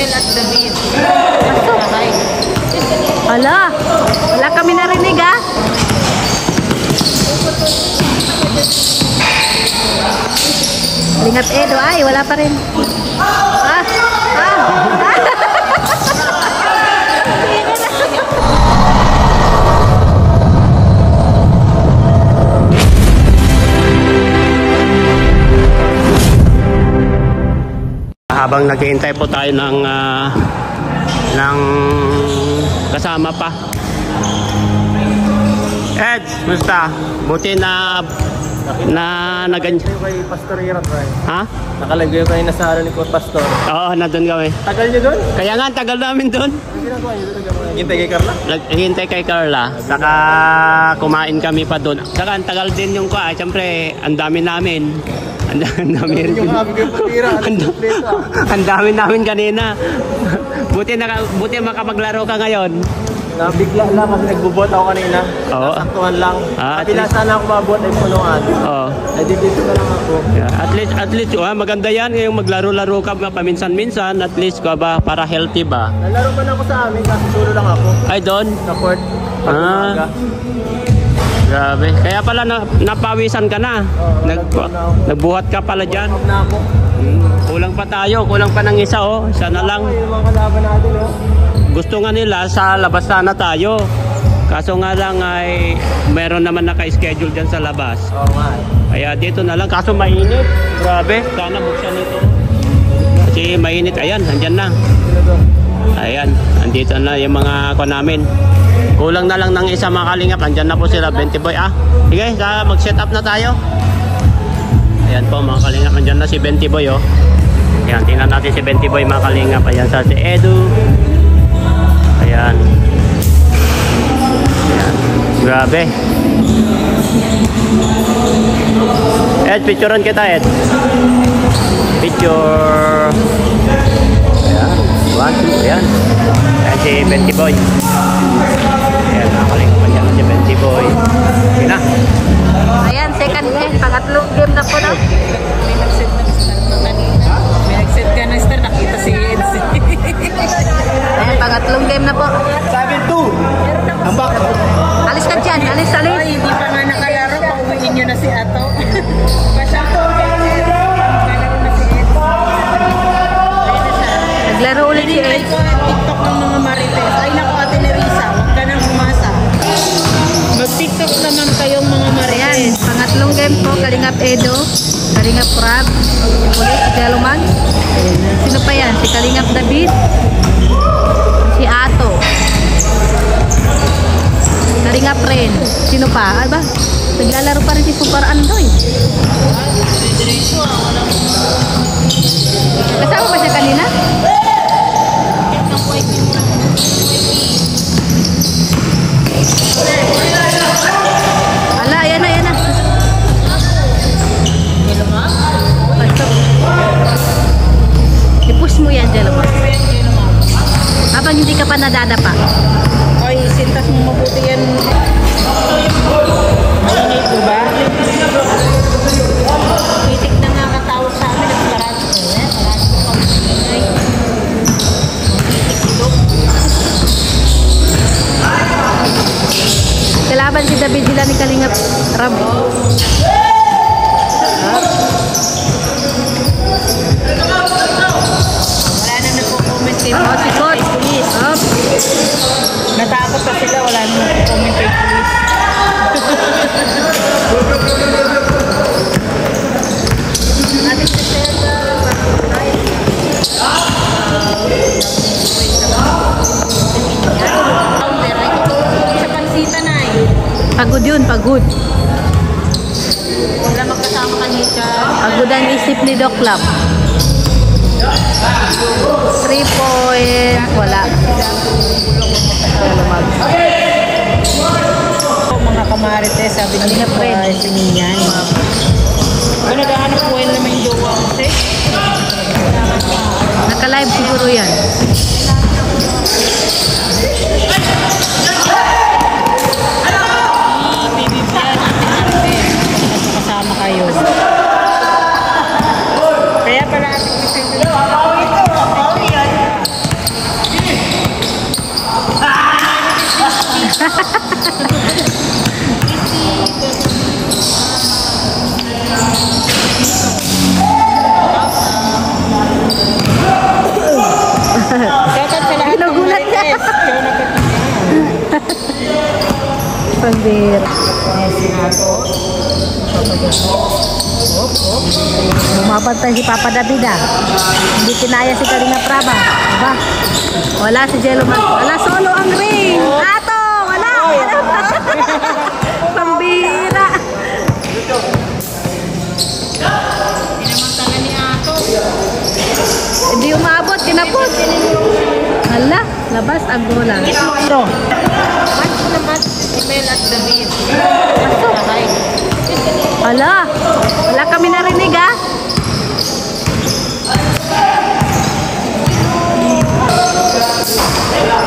Hotel at the beach. Ala, wala kami narinig ah. Lingat Edo ay, wala pa rin. Habang naghihintay po tayo ng kasama pa. Ed, musta? Buti na ganyan. Kay Pastor Hirap, right? Ha? Nakalagay kayo na sa ni Pastor. Oo, nandun kami. Tagal niyo doon? Kaya nga, tagal namin doon. Ang ginagawa niyo doon? Hintay kay Carla? Hintay kay Carla. Saka kumain kami pa doon. Saka ang tagal din yung siyempre, ang dami namin. Ang dami rin. Yung habi kayo patira. Ang dami namin kanina. Buti makapaglaro ka ngayon. Nabigla lang kasi nagbubot ako kanina. Oo. Nasaktuhan lang. Kapila sana ako mabot ay punuan. Oo. Ay dito na lang ako. Yeah. At least maganda yan yung maglaro-laro ka paminsan-minsan. At least para healthy ba? Nalaro man ako sa amin kasi solo lang ako. Ay doon? Sa court. Grabe. Kaya pala napawisan ka na. Nagbuhat ka pala dyan. Na ako. Kulang pa tayo. Kulang pa ng isa oh. Sana lang. Yung mga kalaban natin oh. Gusto nga nila sa labas sana tayo. Kaso nga lang ay meron naman naka-schedule dyan sa labas. Oo nga. Kaya dito na lang. Kaso mainit. Grabe. Sana buksan ito. Kasi mainit. Ayan, andyan na. Ayan, andito na yung mga namin. Kulang na lang ng isa mga kalingap. Andyan na po sila, 20 boy. Sige, mag-set up na tayo. Ayan po mga kalingap. Andyan na si 20 boy oh. Ayan, tingnan natin si 20 boy mga kalingap. Ayan sa si Edu. Ayan. Ayan. Grabe. Ed, picturean kita Ed. Picture. Ayan. 1, 2, ayan. Ayan si 20 boy. Ayan, nakakalingap pa dyan si 20 boy. Ayan na. Ayan, second game, pangatlong game na po na. May nag-set na star na kanina. May nag-set ka na star, nakita si Eds. Ayan, pangatlong game na po. 7-2. Ang back. Alis ka dyan, alis. Ay, hindi pa nga nakalaro, pauwiin nyo na si Ato. Pasyato. Nakalaro na si Eds. Naglaro ulit si Ed. TikTok ng mga Marites. Ay naku, Ate Nerissa, huwag ka nang umasa. Mag-TikTok naman kayong mga Marites. Ayan, pangatlong game po, Kalingap Edo, Kalingap Rab, ulit si Galuman. Sino pa yan? Si Kalingap David, si Ato, Kalingap Ren. Sino pa? Ay ba? Naglalaro pa rin si Super Andoy. Kasama ba siya kanina? Ala, ayan na, ayan na. I-push mo yan, Jeloma. Habang hindi ka pa nadadapa. Ay, sintas mo mabuti yan. Malinit mo ba? Titik na nga katawag sa amin at parati ko. Parati ko kami. Kalaban si David sila ni Kalingap Rab. Wala na nagko-comment kay Oh, si Coach. Oh. Natakot pa sila, wala na nagko-comment kay police. Ating sisela. Sa pansita na eh. Pagod yun, pagod. Wala magkasama kanina. Pagod ang isip ni Doc Lab. 3 point. Wala. Mga kamarites, sabi niya po ay sininyan. Kung naghahanap po yun naman yung jowa ko, Naka-live siguro yan. bibigyan natin natin kasama kayo. Kaya pala ating Pambira. Bumabantay si Papa David ah. Hindi kinaya si Kalinga Praba. Diba? Wala si Jeloman. Wala, solo ang ring. Ato! Wala! Pambira. Pinamantala ni Ato. Hindi umabot, kinapot. Hala, labas ang bola. Ito. Match na match si Mel at David. Hi. Hala, wala kami narinig ah.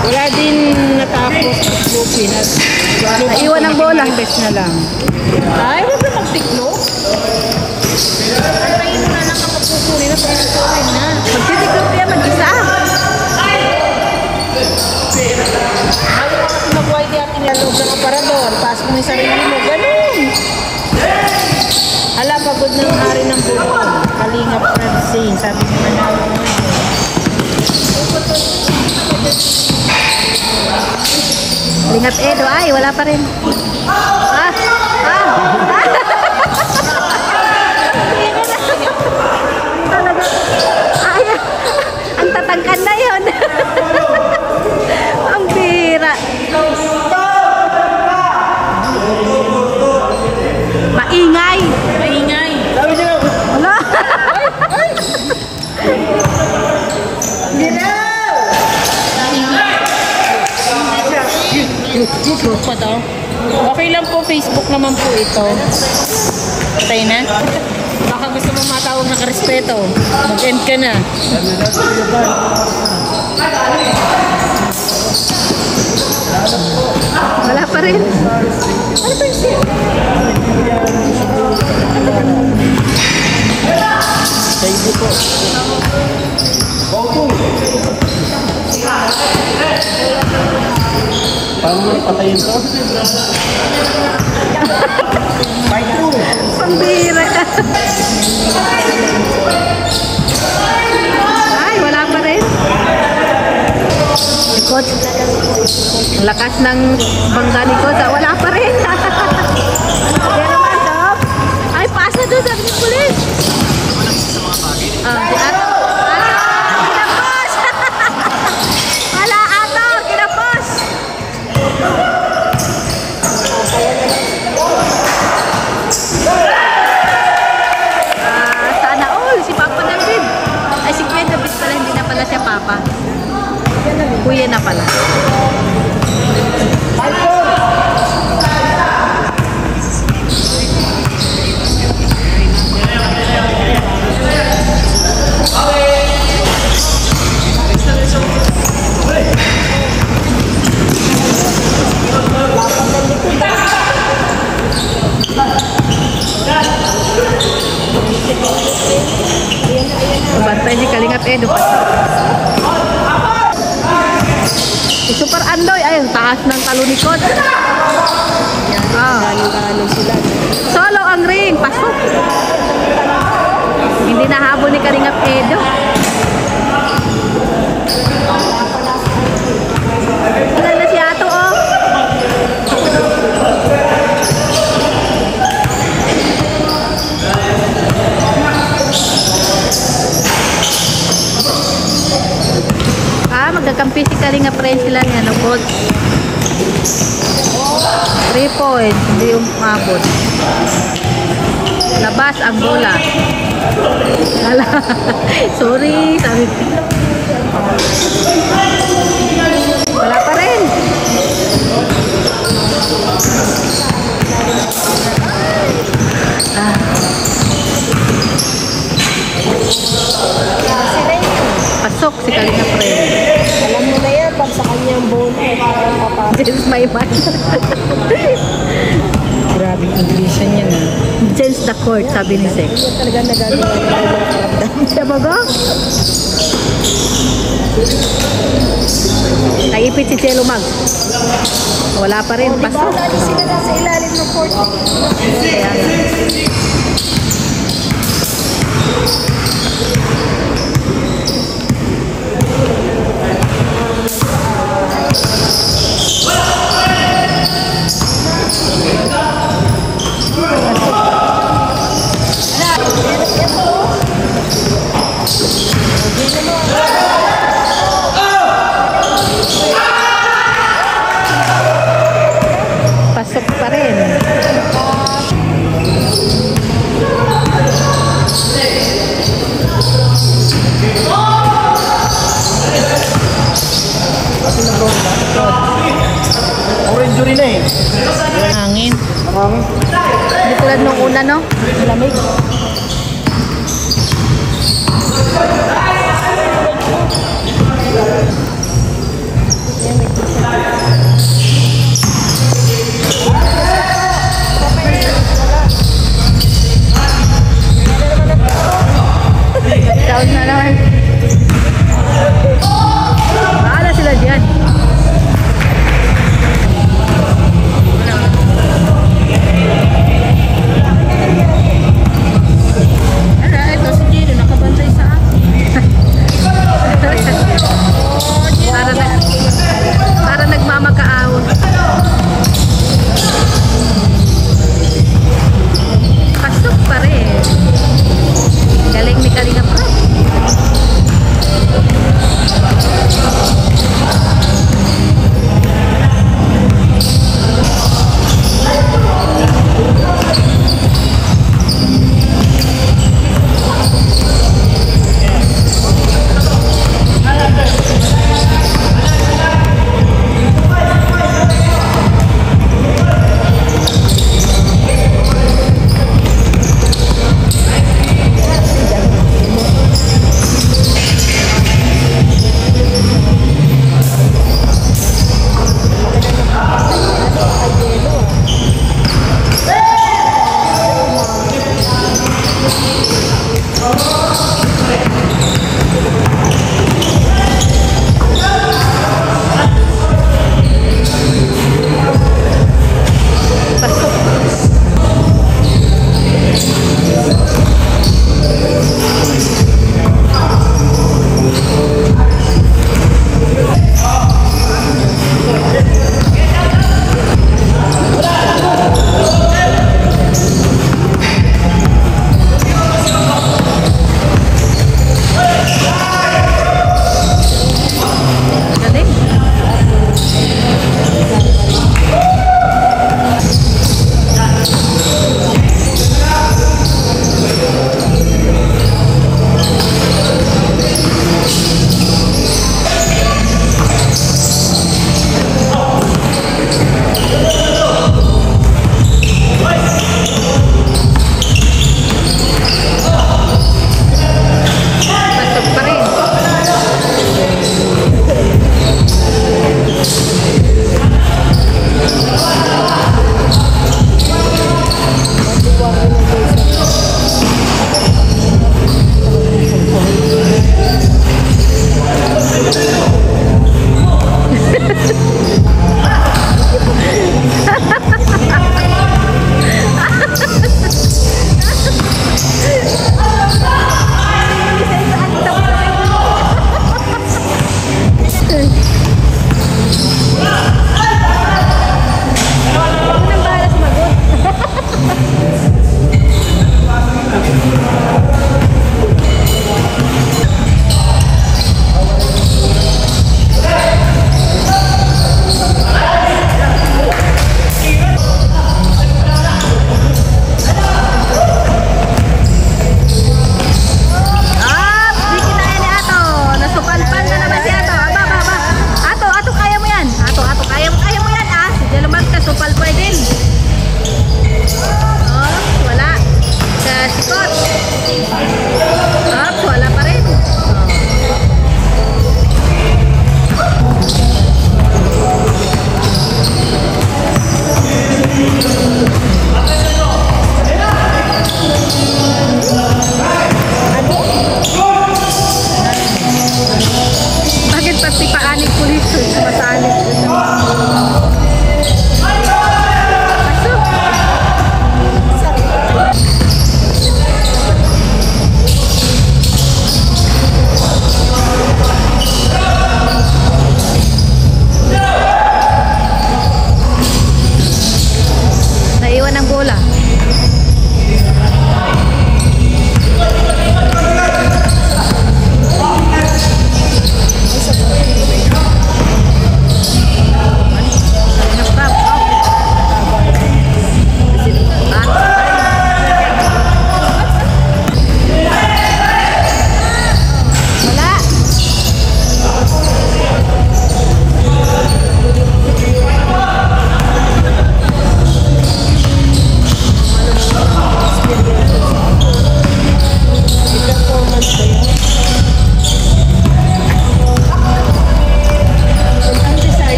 Wala din natapos ang Lupin at Naiwan ang bola. best na lang. Ay, huwag na magtiklop. Antayin mo na lang ang magpupuri na pagkakain na. Magtitiklop yan mag-isa. Ayaw ka kasi mag-wide at inalog ng aparador. Taas mo yung sarili mo. Ganun. Hala, pagod ng hari ng buwan. Kalingap Francine. Sabi ni Manalo ngayon. Kalingap Edo, ay wala pa rin. Ah, talaga. Ay, ang tatangkan na yun. Ang bira. Maingay. Maingay. Sabi niya, Wala. YouTube pa daw. Okay lang po, Facebook naman po ito. Patay na. Baka gusto mo matawag na karespeto. Mag-end ka na. Wala pa rin. Ano ba yun? paano mo ipatayin to? Pambira ka. Ay, wala pa rin. Si Coach, ang lakas ng bangga ni Coach. Wala pa rin. Kaya naman, Dom. Ay, pasa doon sa pulis. Ah, si Ato. Kinapos! Wala, Ato. Kinapos! Sana all. Si Papa David. Ay, si Kuya David pala. Hindi na pala siya Papa. Kuya na pala. Bantay ni Kalingap Edo. Si Super Andoy, ay, ang taas ng talunikot. Ah. Solo ang ring, pasok. Hindi nahabol ni Kalingap Edo. Ilan na si Ato, oh. Magkakampi si Kalingap rin sila niya, no, Coach? 3 points, hindi umabot. Labas ang bola. Hala. Sorry, sabi. Wala pa rin. Ah. Pasok si Kalingap rin. Alam mo na yan, pag sa kanyang bola, parang papasok. This is my man. Grabe, English niya na. Change the court, sabi ni Sek. Hindi talaga nagagawa ng mga karamdam. Siya baga? Naipit si Chelo Mag. Wala pa rin. Pasok. Lagi sila nasa ilalim ng court. Kaya nga. Pasok pa rin. Orange rin na eh. Hangin. Hindi tulad nung una, no? Lamig. Down na naman. Bahala sila dyan. Ito si Gino, nakabantay sa akin. Para nagmamakaawa. Pasok pa rin. Galing ni Kalinga pa.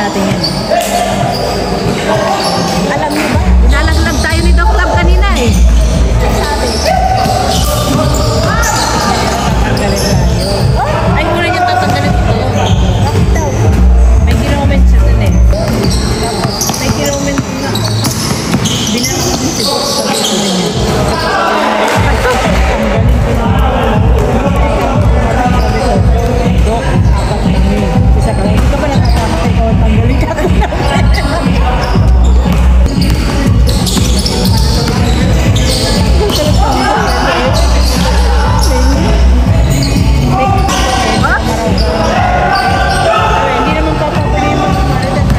natin yan. Alam niyo ba? Inalaglag tayo ni Doc Lab kanina eh. Sabi. Tatanggalin tayo. Ay, muna niya tatanggalin ito. Bakit daw? May kilomen siya dun eh. May kilomen na. Binasa ko si Boss sa dito niya. Dok, apat na yun. Isa ka lang. Hindi ka pa nakasama kay Kawan. Tanggalin ka ko hindi naman papapuli yung mga maradan na.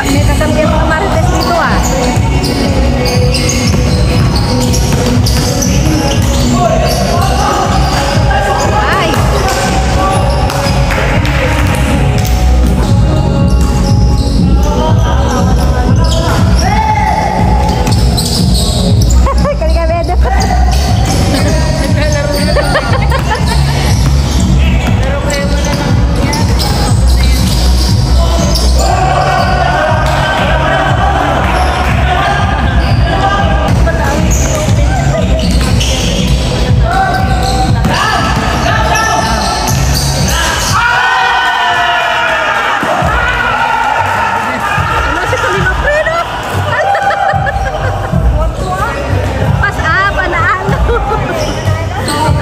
May kakambihan mga marites dito ah. Ay! Kaliga bedo. Naglalaro na lang. Laro kayo mo na lang.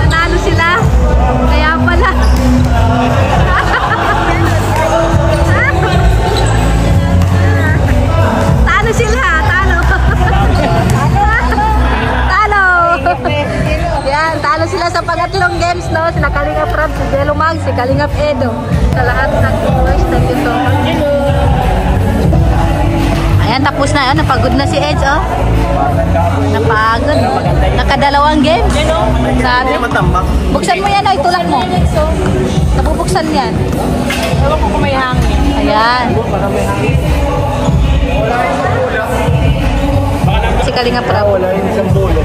Nanalo sila. Kaya pala. Talo sila. Talo. Talo. Yan, talo sila sa pangatlong games, no? Sina Kalingap Rob, si Jello Mag, si Kalingap Edo. Sa lahat ng viewers, thank you so much. Ayan, tapos na. Napagod na si Edge, oh. Napagod. Nakadalawang game. Sabi. Buksan mo yan, ay tulak mo. Nabubuksan yan. Ewan ko kung may hangin. Ayan. Si Kalingap Rob. Wala yung isang bulo.